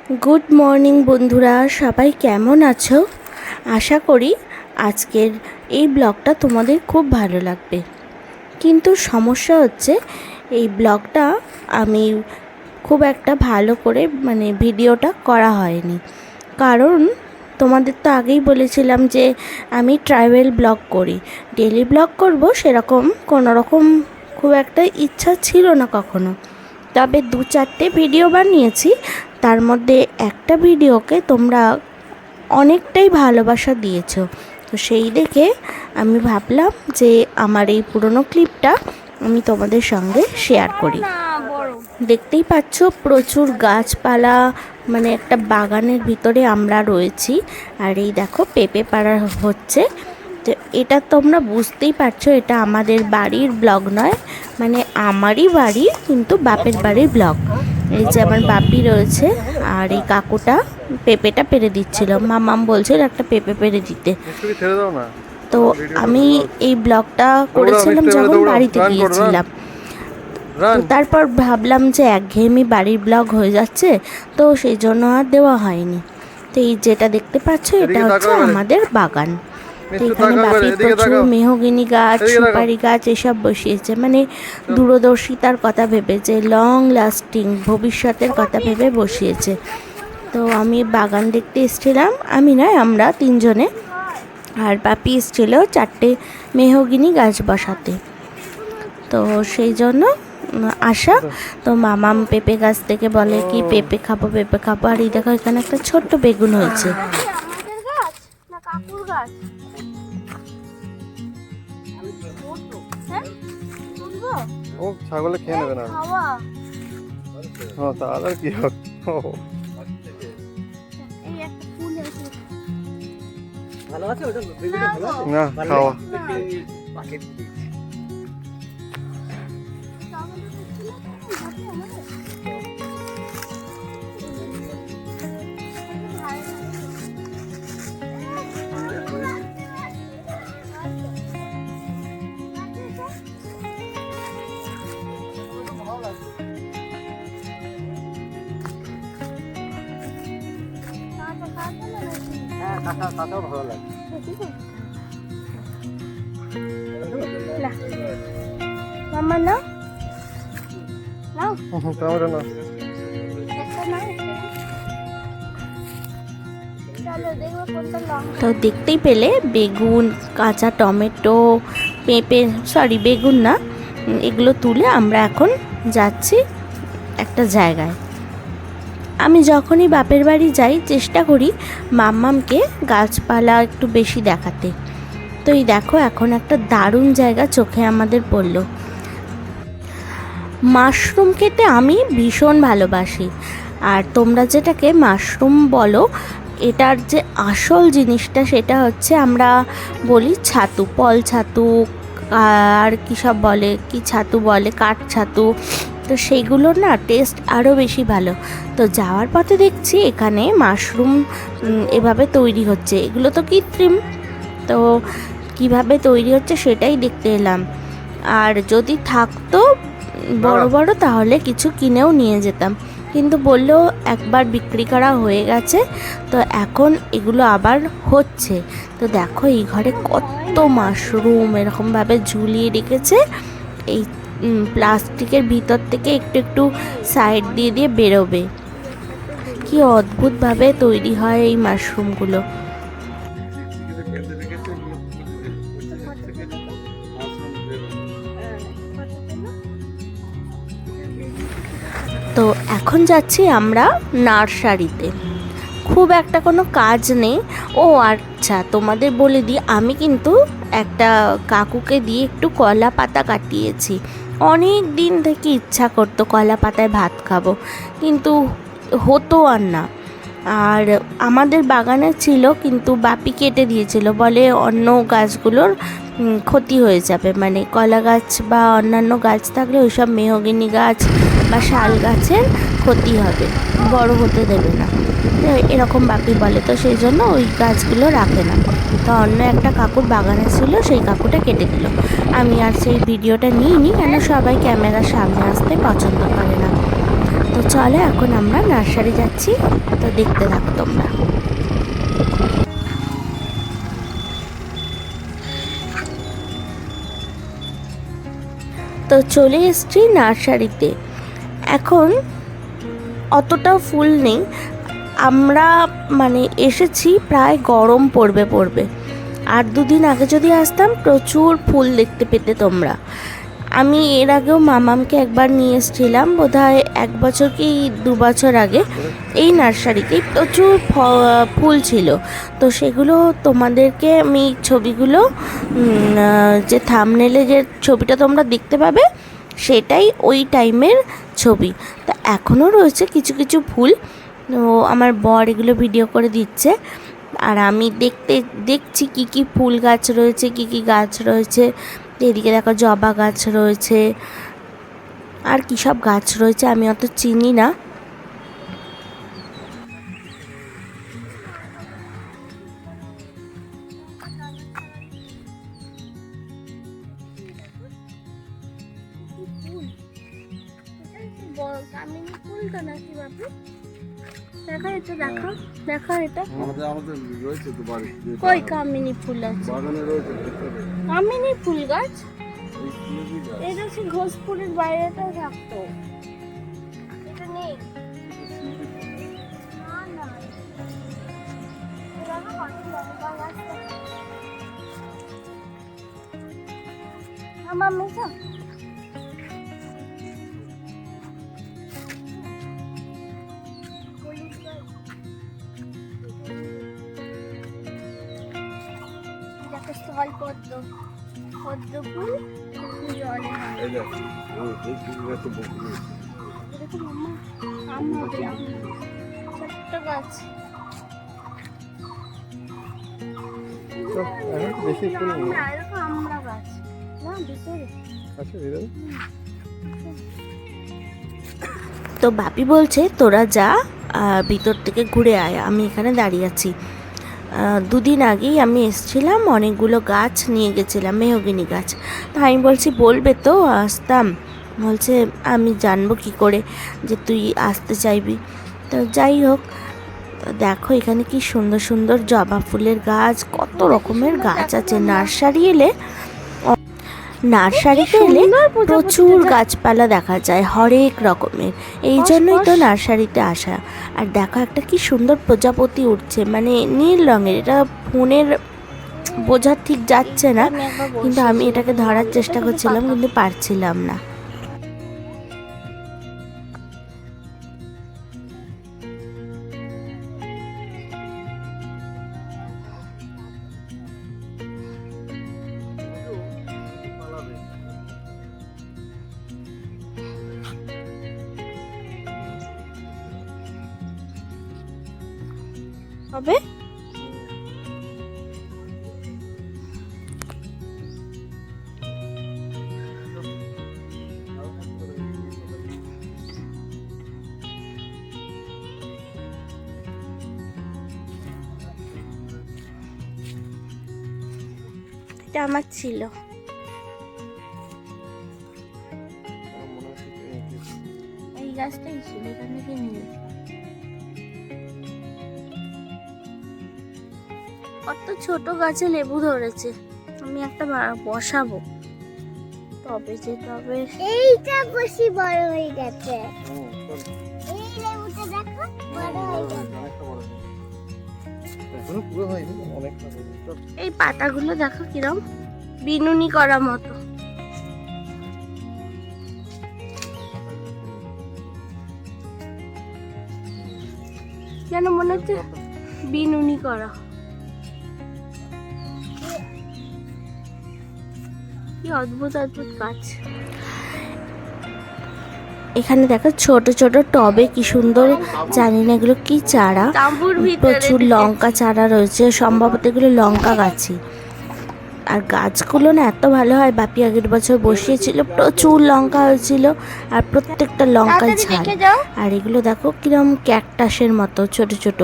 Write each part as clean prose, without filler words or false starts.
Good morning বন্ধুরা, সবাই কেমন আছো? আশা করি আজকের এই ব্লগটা তোমাদের খুব ভালো লাগবে। কিন্তু সমস্যা হচ্ছে এই ব্লগটা আমি খুব একটা ভালো করে ভিডিওটা করা হয়নি। কারণ তোমাদের তো আগেই বলেছিলাম যে আমি ট্রাভেল ব্লগ করি, ডেলি ব্লগ করব, সেরকম কোনোরকম খুব একটা ইচ্ছা ছিল না কখনো। তবে 2-4টে ভিডিও বানিয়েছি, তার মধ্যে একটা ভিডিওকে তোমরা অনেকটাই ভালোবাসা দিয়েছো। তো সেই দেখে আমি ভাবলাম যে আমার এই পুরনো ক্লিপটা আমি তোমাদের সঙ্গে শেয়ার করি। দেখতেই পাচ্ছ প্রচুর গাছপালা, একটা বাগানের ভিতরে আমরা রয়েছি। আর এই দেখো পেঁপে পাড়া হচ্ছে। তো এটা তোমরা বুঝতেই পারছো এটা আমাদের বাড়ির ব্লগ নয়, আমারই বাড়ি কিন্তু বাপের বাড়ির ব্লগ। এই যে আমার বাপি রয়েছে আর এই কাকুটা পেঁপেটা পেরে দিচ্ছিল, মামাম বলছিল একটা পেঁপে পেরে দিতে। তো আমি এই ব্লগটা করেছিলাম যখন বাড়িতে গিয়েছিলাম। তারপর ভাবলাম যে একঘেয়েমি বাড়ির ব্লগ হয়ে যাচ্ছে, তো সেই জন্য আর দেওয়া হয়নি। তো এই যেটা দেখতে পাচ্ছ এটা হচ্ছে আমাদের বাগান। তো এখানে বাপি প্রচুর মেহগিনি গাছ, সুপারি গাছ এসব বসিয়েছে, দূরদর্শিতার কথা ভেবে, যে লং লাস্টিং ভবিষ্যতের কথা ভেবে বসিয়েছে। তো আমি বাগান দেখতে এসেছিলাম, আমি নয় আমরা তিনজনে, আর বাপি এসেছিল 4টে মেহগিনি গাছ বসাতে। তো সেই জন্য আসা। তো মামাম পেঁপে গাছ থেকে বলে কি পেঁপে খাবো পেঁপে খাবো। আর এই দেখো এখানে একটা ছোট্ট বেগুন হয়েছে। ও ছাগলে খেয়ে নেবে না। হ্যাঁ তাহলে কি হবে? না খাওয়া কাঁচাও ভালো লাগে। মামা নাও নাও, টমেটো না। তো দেখতেই পেলে বেগুন, কাঁচা টমেটো, পেঁপে, বেগুন না, এগুলো তুলে আমরা এখন যাচ্ছি একটা জায়গায়। আমি যখনই বাপের বাড়ি যাই চেষ্টা করি মাম্মামকে গাছপালা একটু বেশি দেখাতে। তো এই দেখো এখন একটা দারুণ জায়গা চোখে আমাদের পড়লো। মাশরুম খেতে আমি ভীষণ ভালোবাসি, আর তোমরা যেটাকে মাশরুম বলো, এটার যে আসল জিনিসটা সেটা হচ্ছে আমরা বলি ছাতু, পল ছাতু, আর কী সব বলে, কি ছাতু বলে, কাঠ ছাতু। তো সেইগুলোর না টেস্ট আরও বেশি ভালো। তো যাওয়ার পথে দেখছি এখানে মাশরুম এভাবে তৈরি হচ্ছে। এগুলো তো কৃত্রিম, তো কিভাবে তৈরি হচ্ছে সেটাই দেখতে এলাম। আর যদি থাকতো বড় বড় তাহলে কিছু কিনেও নিয়ে যেতাম, কিন্তু বললো একবার বিক্রি করা হয়ে গেছে, তো এখন এগুলো আবার হচ্ছে। তো দেখো এই ঘরে কত মাশরুম এরকমভাবে ঝুলিয়ে রেখেছে। এই প্লাস্টিকের ভিতর থেকে একটু একটু সাইড দিয়ে দিয়ে বেরোবে। কি অদ্ভুতভাবে তৈরি হয় এই মাশরুমগুলো। তো এখন যাচ্ছি আমরা নার্সারিতে। খুব একটা কোনো কাজ নেই। ও আচ্ছা, তোমাদের বলে দিই, আমি কিন্তু একটা কাকুকে দিয়ে একটু কলা পাতা কাটিয়েছি। অনেক দিন থেকে ইচ্ছা করতো কলা পাতায় ভাত খাবো, কিন্তু হতো আর না। আর আমাদের বাগানে ছিল, কিন্তু বাপি কেটে দিয়েছিল, বলে অন্য গাছগুলোর ক্ষতি হয়ে যাবে, কলা গাছ বা অন্যান্য গাছ থাকলে ওইসব মেহগিনি গাছ বা শাল গাছের ক্ষতি হবে, বড় হতে দেবে না, এরকম বাপি বলে। তো সেই জন্য ওই গাছগুলো রাখে না। তো অন্য একটা কাকুর বাগানে ছিল, সেই কাকুটা কেটে দিল। আমি আর সেই ভিডিওটা নিইনি, কেন সবাই ক্যামেরার সামনে আসতে পছন্দ করে না। তো তো চলো এখন আমরা নার্সারি যাচ্ছি, তো দেখতে থাকো তোমরা। তো চলে এসেছি নার্সারিতে। এখন অতটাও ফুল নেই, আমরা মানে এসেছি প্রায় গরম পড়বে। আর দুদিন আগে যদি আসতাম প্রচুর ফুল দেখতে পেতে তোমরা। আমি এর আগেও মামামকে একবার নিয়ে এসেছিলাম, বোধহয় 1 বছর কি 2 বছর আগে। এই নার্সারিতেই প্রচুর ফুল ছিল, তো সেগুলো তোমাদেরকে আমি ছবিগুলো যে থাম্বনেলে যে ছবিটা তোমরা দেখতে পাবে সেটাই ওই টাইমের ছবি। তো এখনও রয়েছে কিছু কিছু ফুল, তো আমার বর এগুলো ভিডিও করে দিচ্ছে। আর আমি দেখছি কি কি ফুল গাছ রয়েছে, কি কি গাছ রয়েছে। এদিকে দেখো জবা গাছ রয়েছে, আর কী সব গাছ রয়েছে আমি অত চিনি না। কামিনী ফুলটা নাকি বাপু? দেখা এটা, দেখা এটা আমাদের রয়েছে তো বাড়ি। কই কামিনী ফুল আছে? বাগানে রয়েছে। কামিনী ফুল গাছ এটা হচ্ছে ঘোষপুরের বাইরেটা থাকতো, এটা নেই। আমার মেশা স্থল পদ্ম ফুল জলে এই দেখ, এই ফুলগুলো তো বহু। এরকম আম হবে, ছোট্ট গাছ। এখন বেশি ফুল নেই। এরকম আমরা গাছ না ভিতরে আচ্ছা ভিতরে। তো বাপি বলছে তোরা যা ভিতর থেকে ঘুরে আয়, আমি এখানে দাঁড়িয়ে আছি। 2 দিন আগেই আমি এসেছিলাম, অনেকগুলো গাছ নিয়ে গেছিলাম, মেহগিনি গাছ। তো আমি বলছি বলবে তো আসতাম, বলছে আমি জানবো কি করে যে তুই আসতে চাইবি। তো যাই হোক, দেখো এখানে কি সুন্দর সুন্দর জবা ফুলের গাছ, কত রকমের গাছ আছে। নার্সারিতে এলে প্রচুর গাছপালা দেখা যায় হরেক রকমের, এই জন্যই তো নার্সারিতে আসা। আর দেখো একটা কি সুন্দর প্রজাপতি উঠছে, মানে নীল রঙের, এটা ফোনের বোঝা ঠিক যাচ্ছে না, কিন্তু আমি এটাকে ধরার চেষ্টা করছিলাম কিন্তু পারছিলাম না। হবে এটা আমার ছিল। এই গাছটাই ছিল, এখান থেকে নিয়ে কত ছোট গাছে লেবু ধরেছে, আমি একটা বসাবো তবে যে তবে। এইটা বেশি বড় হয়ে গেছে, এই লেবুটা দেখো বড় হয়ে গেছে। এখনো পুরো হয়নি, অনেকটা। এই পাতাগুলো দেখো কিরম বিনুনি করা মতো, যেন মনে হচ্ছে বিনুনি করা। কি অদ্ভুত অদ্ভুত গাছ। এখানে দেখো ছোট ছোট টবে কি সুন্দর, জানি না এগুলো কি চারা, প্রচুর লঙ্কা চারা রয়েছে, সম্ভবত এগুলো লঙ্কা গাছই। আর গাছগুলো না এত ভালো হয়, বাপি আগের বছর বসিয়েছিল, প্রচুর লঙ্কা হয়েছিল, আর প্রত্যেকটা লঙ্কায় ঝাল। আর এগুলো দেখো কিরম ক্যাকটাসের মতো ছোট ছোট,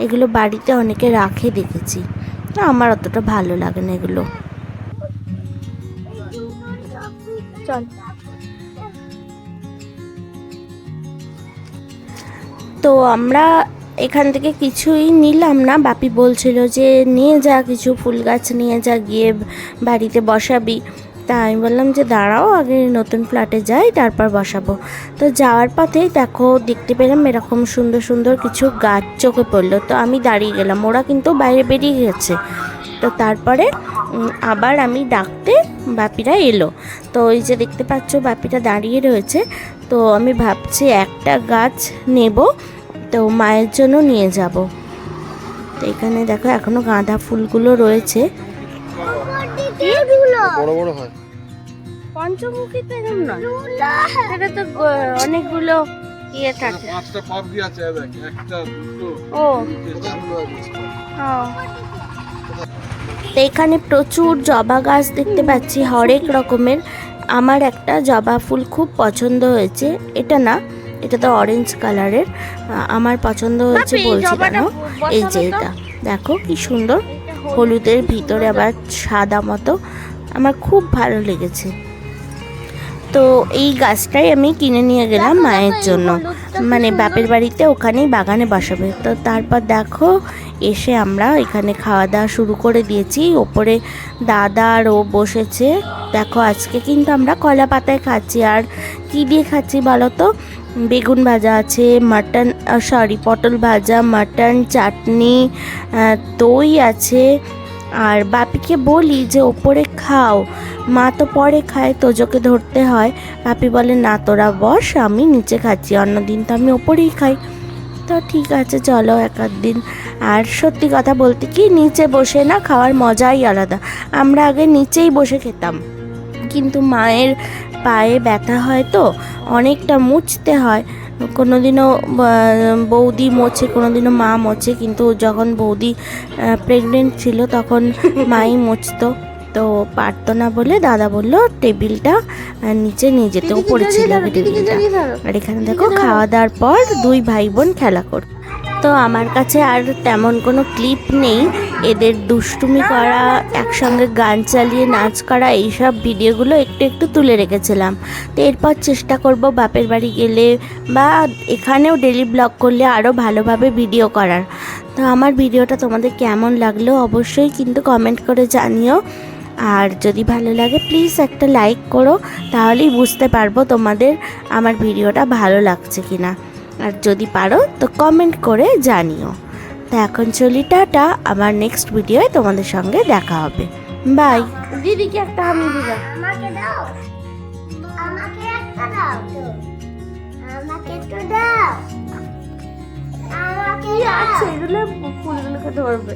এগুলো বাড়িতে অনেকে রাখে দেখেছি, আমার অতটা ভালো লাগে না এগুলো। চল তো আমরা এখান থেকে কিছুই নিলাম না। বাপি বলছিল যে নিয়ে যা, কিছু ফুল গাছ নিয়ে যা, গিয়ে বাড়িতে বসাবি। তা আমি বললাম যে দাঁড়াও, আগে নতুন ফ্ল্যাটে যাই, তারপর বসাবো। তো যাওয়ার পথেই দেখো দেখতে পেলাম এরকম সুন্দর সুন্দর কিছু গাছ চোখে পড়লো। তো আমি দাঁড়িয়ে গেলাম, ওরা কিন্তু বাইরে বেরিয়ে গেছে। তো তারপরে আবার আমি ডাকতে বাপিরা এলো। তো ওই যে দেখতে পাচ্ছ বাপিটা দাঁড়িয়ে রয়েছে। তো আমি ভাবছি একটা গাছ নেব, তো মায়ের জন্য নিয়ে যাব। তো এখানে দেখো এখনো গাঁদা ফুলগুলো রয়েছে। বড় বড় হয়। পঞ্চমুখী তো এরকম নয়, এটা তো অনেকগুলো ইয়ে থাকে। 5টা পাপ দিয়ে আছে, দেখ, 1টা 2টো। ও তো এখানে প্রচুর জবা গাছ দেখতে পাচ্ছি, হরেক রকমের। আমার একটা জবা ফুল খুব পছন্দ হয়েছে, এটা না, এটা তো অরেঞ্জ কালারের। আমার পছন্দ হয়েছে বলছি কেন, এই যে এটা দেখো কি সুন্দর, হলুদের ভিতরে আবার সাদা মতো, আমার খুব ভালো লেগেছে। তো এই গাছটাই আমি কিনে নিয়ে গেলাম মায়ের জন্য, মানে বাপের বাড়িতে ওখানেই বাগানে বসাবে। তো তারপর দেখো এসে আমরা এখানে খাওয়া দাওয়া শুরু করে দিয়েছি। ওপরে দাদা আর ও বসেছে। দেখো আজকে কিন্তু আমরা কলা পাতায় খাচ্ছি। আর কি দিয়ে খাচ্ছি বলো তো? বেগুন ভাজা আছে, মাটন, পটল ভাজা, মাটন, চাটনি, দই আছে। আর বাপিকে বলি যে ওপরে খাও, মা তো পরে খায়, তোজোকে ধরতে হয়। বাপি বলে না তোরা বস, আমি নিচে খাচ্ছি, অন্যদিন তো আমি ওপরেই খাই। তো ঠিক আছে চলো এক আধ দিন। আর সত্যি কথা বলতে কি, নিচে বসে না খাওয়ার মজাই আলাদা। আমরা আগে নিচেই বসে খেতাম, কিন্তু মায়ের পায়ে ব্যথা হয় তো অনেকটা মুছতে হয়। কোনোদিনও বৌদি মোছে, কোনোদিনও মা মোছে, কিন্তু যখন বৌদি প্রেগনেন্ট ছিল তখন মাই মুছতো। তো পারতো না বলে দাদা বললো টেবিলটা নিচে নিয়ে যেতে, উপরে ছিল টেবিলটা। আর এখানে দেখো খাওয়া দাওয়ার পর দুই ভাই বোন খেলা কর। তো আমার কাছে আর তেমন কোনো ক্লিপ নেই এদের দুষ্টুমি করা, একসঙ্গে গান চালিয়ে নাচ করা, এইসব ভিডিওগুলো একটু একটু তুলে রেখেছিলাম। তো এরপর চেষ্টা করব বাপের বাড়ি গেলে বা এখানেও ডেলি ব্লগ করলে আরও ভালোভাবে ভিডিও করার। তো আমার ভিডিওটা তোমাদের কেমন লাগলো অবশ্যই কিন্তু কমেন্ট করে জানিও। আর যদি ভালো লাগে প্লিজ একটা লাইক করো, তাহলেই বুঝতে পারবো তোমাদের আমার ভিডিওটা ভালো লাগছে কিনা। আর যদি পারো তো কমেন্ট করে জানিও। তো এখন চলি, টাটা, আমার নেক্সট ভিডিওয় তোমাদের সঙ্গে দেখা হবে। বাই। দিদিকে একটা হামি দিবা। আমাকে দাও, আমাকে একটা দাও, আমাকে একটু দাও, আমাকে এগুলো ফুলগুলোকে ধরবে।